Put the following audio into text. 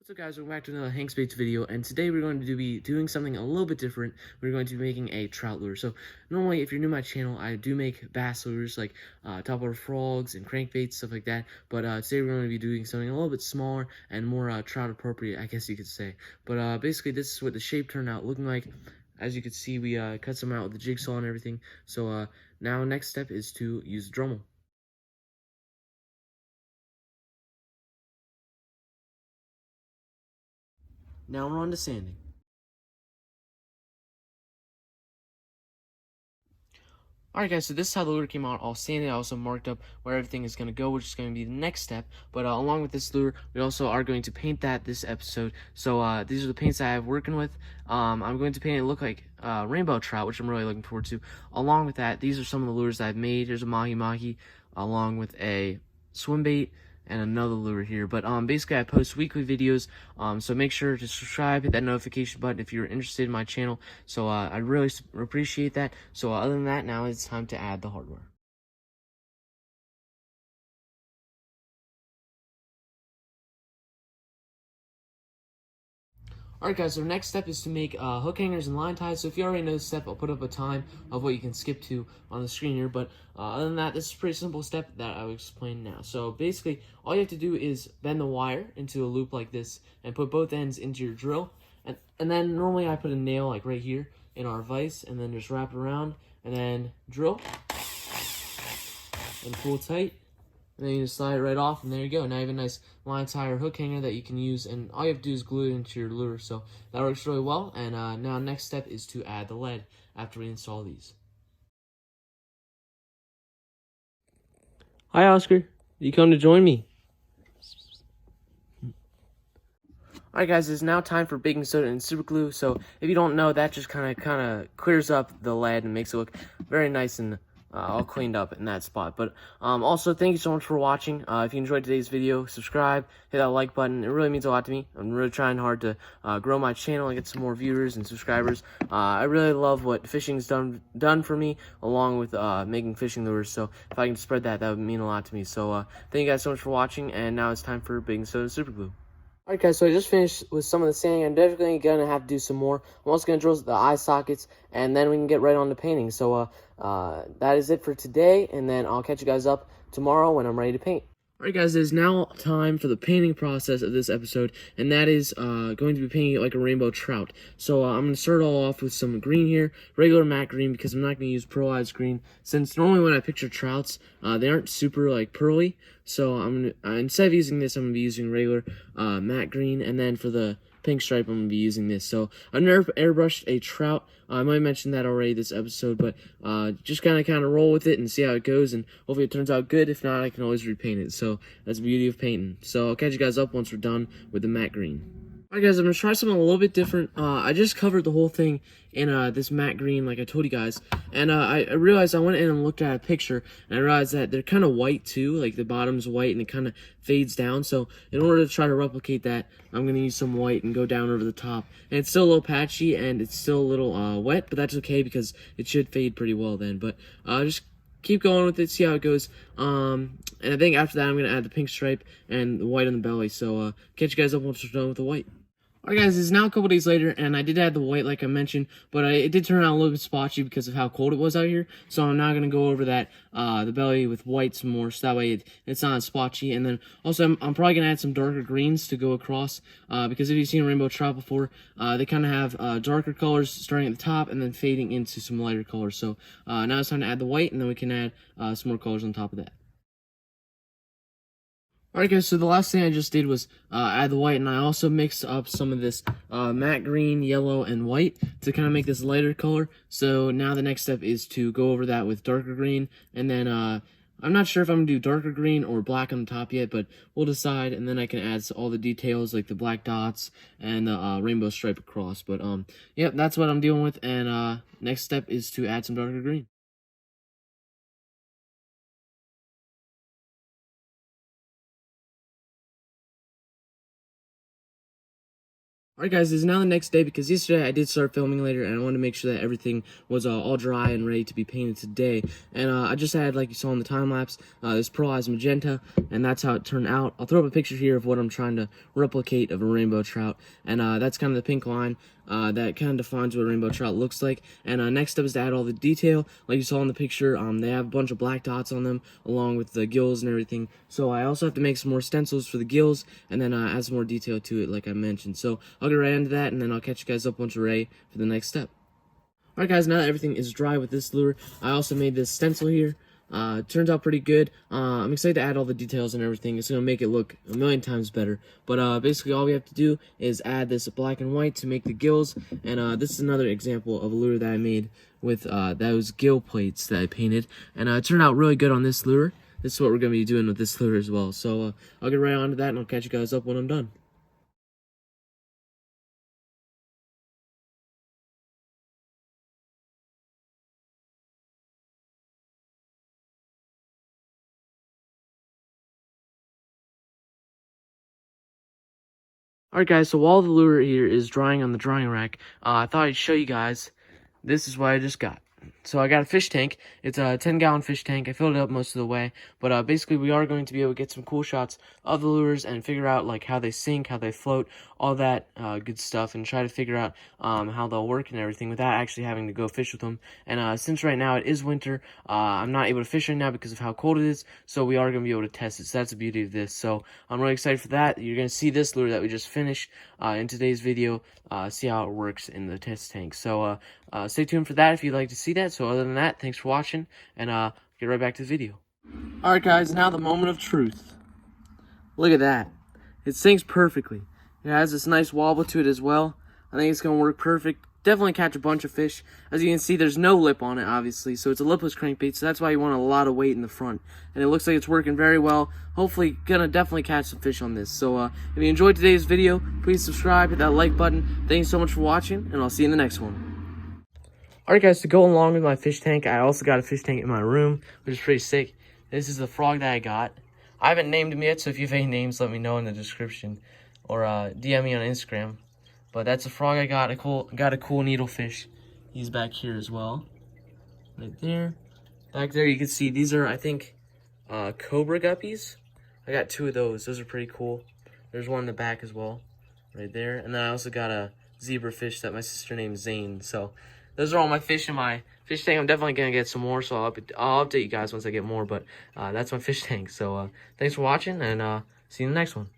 What's up, guys? Welcome back to another Hank Baits video, and today we're going to be doing something a little bit different. We're going to be making a trout lure. So normally, if you're new to my channel, I do make bass lures like topwater frogs and crankbaits, stuff like that. But today we're going to be doing something a little bit smaller and more trout appropriate, I guess you could say. But basically, this is what the shape turned out looking like. As you can see, we cut some out with the jigsaw and everything. So now next step is to use the Dremel. Now we're on to sanding. Alright, guys, so this is how the lure came out all sanded. I also marked up where everything is going to go, which is going to be the next step. But along with this lure, we also are going to paint that this episode. So these are the paints I have working with. I'm going to paint it look like Rainbow Trout, which I'm really looking forward to. Along with that, these are some of the lures that I've made. Here's a mahi-mahi, along with a swim bait and another lure here. But basically I post weekly videos, so make sure to subscribe, hit that notification button if you're interested in my channel. So I really appreciate that. So other than that, now it's time to add the hardware. Alright, guys, so the next step is to make hook hangers and line ties. So if you already know this step, I'll put up a time of what you can skip to on the screen here. But other than that, this is a pretty simple step that I will explain now. So basically, all you have to do is bend the wire into a loop like this and put both ends into your drill. And then normally I put a nail like right here in our vise and then just wrap it around and then drill and pull tight. And then you just slide it right off, and there you go. Now you have a nice line tie or hook hanger that you can use, and all you have to do is glue it into your lure. So that works really well. And now next step is to add the lead after we install these. Hi, Oscar. You come to join me? Alright, guys, it's now time for baking soda and super glue. So if you don't know, that just kind of clears up the lead and makes it look very nice and all cleaned up in that spot. But also, thank you so much for watching. If you enjoyed today's video, subscribe, hit that like button. It really means a lot to me. I'm really trying hard to grow my channel and get some more viewers and subscribers. I really love what fishing's done for me, along with making fishing lures. So if I can spread that, that would mean a lot to me. So thank you guys so much for watching, and now it's time for baking soda and super glue. Alright, guys, so I just finished with some of the sanding. I'm definitely going to have to do some more. I'm also going to drill the eye sockets, and then we can get right on to painting. So that is it for today, and then I'll catch you guys up tomorrow when I'm ready to paint. Alright, guys, it is now time for the painting process of this episode, and that is going to be painting it like a rainbow trout. So I'm going to start all off with some green here, regular matte green, because I'm not going to use pearlized green, since normally when I picture trouts, they aren't super, like, pearly. So I'm going to, instead of using this, I'm going to be using regular matte green, and then for the pink stripe, I'm going to be using this. So I've never airbrushed a trout. I might have mentioned that already this episode, but just kind of roll with it and see how it goes, and hopefully it turns out good. If not, I can always repaint it. So that's the beauty of painting. So I'll catch you guys up once we're done with the matte green. Alright, guys, I'm going to try something a little bit different. I just covered the whole thing in this matte green, like I told you guys, and I realized I went in and looked at a picture, and I realized that they're kind of white too, like the bottom's white and it kind of fades down. So in order to try to replicate that, I'm going to use some white and go down over the top. And it's still a little patchy and it's still a little wet, but that's okay because it should fade pretty well then. But just keep going with it, see how it goes. And I think after that, I'm going to add the pink stripe and the white on the belly. So catch you guys up once we're done with the white. Alright, guys, it's now a couple days later, and I did add the white like I mentioned, but it did turn out a little bit spotchy because of how cold it was out here. So I'm now going to go over that, the belly with white some more, so that way it's not as spotchy. And then also I'm probably going to add some darker greens to go across, because if you've seen rainbow trout before, they kind of have darker colors starting at the top and then fading into some lighter colors. So now it's time to add the white, and then we can add some more colors on top of that. Alright, guys, so the last thing I just did was add the white, and I also mixed up some of this matte green, yellow, and white to kind of make this lighter color. So now the next step is to go over that with darker green, and then I'm not sure if I'm going to do darker green or black on the top yet, but we'll decide, and then I can add all the details like the black dots and the rainbow stripe across. But yep, that's what I'm dealing with, and next step is to add some darker green. Alright guys, it's now the next day because yesterday I did start filming later and I wanted to make sure that everything was all dry and ready to be painted today. And I just had, like you saw in the time-lapse, this pearlized magenta, and that's how it turned out. I'll throw up a picture here of what I'm trying to replicate of a rainbow trout, and that's kind of the pink line. That kind of defines what a rainbow trout looks like. And next up is to add all the detail. Like you saw in the picture, they have a bunch of black dots on them along with the gills and everything. So I also have to make some more stencils for the gills and then add some more detail to it like I mentioned. So I'll get right into that and then I'll catch you guys up once we're ready for the next step. Alright guys, now that everything is dry with this lure, I also made this stencil here. Turns out pretty good. I'm excited to add all the details and everything. It's going to make it look a million times better. But basically all we have to do is add this black and white to make the gills. And this is another example of a lure that I made with those gill plates that I painted. And it turned out really good on this lure. This is what we're going to be doing with this lure as well. So I'll get right on to that and I'll catch you guys up when I'm done. Alright guys, so while the lure here is drying on the drying rack, I thought I'd show you guys, this is what I just got. So I got a fish tank. It's a 10-gallon fish tank. I filled it up most of the way. But basically we are going to be able to get some cool shots of the lures and figure out like how they sink, how they float, all that good stuff, and try to figure out how they'll work and everything without actually having to go fish with them. And since right now it is winter, I'm not able to fish right now because of how cold it is, so we are going to be able to test it. So that's the beauty of this. So I'm really excited for that. You're going to see this lure that we just finished in today's video, see how it works in the test tank. So stay tuned for that if you'd like to see that. So other than that, thanks for watching, and get right back to the video. Alright guys, now the moment of truth. Look at that. It sinks perfectly. It has this nice wobble to it as well. I think it's going to work perfect. Definitely catch a bunch of fish. As you can see, there's no lip on it, obviously, so it's a lipless crankbait, so that's why you want a lot of weight in the front. And it looks like it's working very well. Hopefully, gonna definitely catch some fish on this. So, if you enjoyed today's video, please subscribe, hit that like button. Thank you so much for watching, and I'll see you in the next one. Alright guys, to go along with my fish tank, I also got a fish tank in my room, which is pretty sick. This is the frog that I got. I haven't named him yet, so if you have any names, let me know in the description. Or DM me on Instagram. But that's a frog I got. Got a cool needlefish. He's back here as well. Right there. Back there you can see these are, I think, cobra guppies. I got 2 of those. Those are pretty cool. There's one in the back as well. Right there. And then I also got a zebra fish that my sister named Zane. So those are all my fish in my fish tank. I'm definitely going to get some more, so I'll update you guys once I get more. But that's my fish tank. So thanks for watching, and see you in the next one.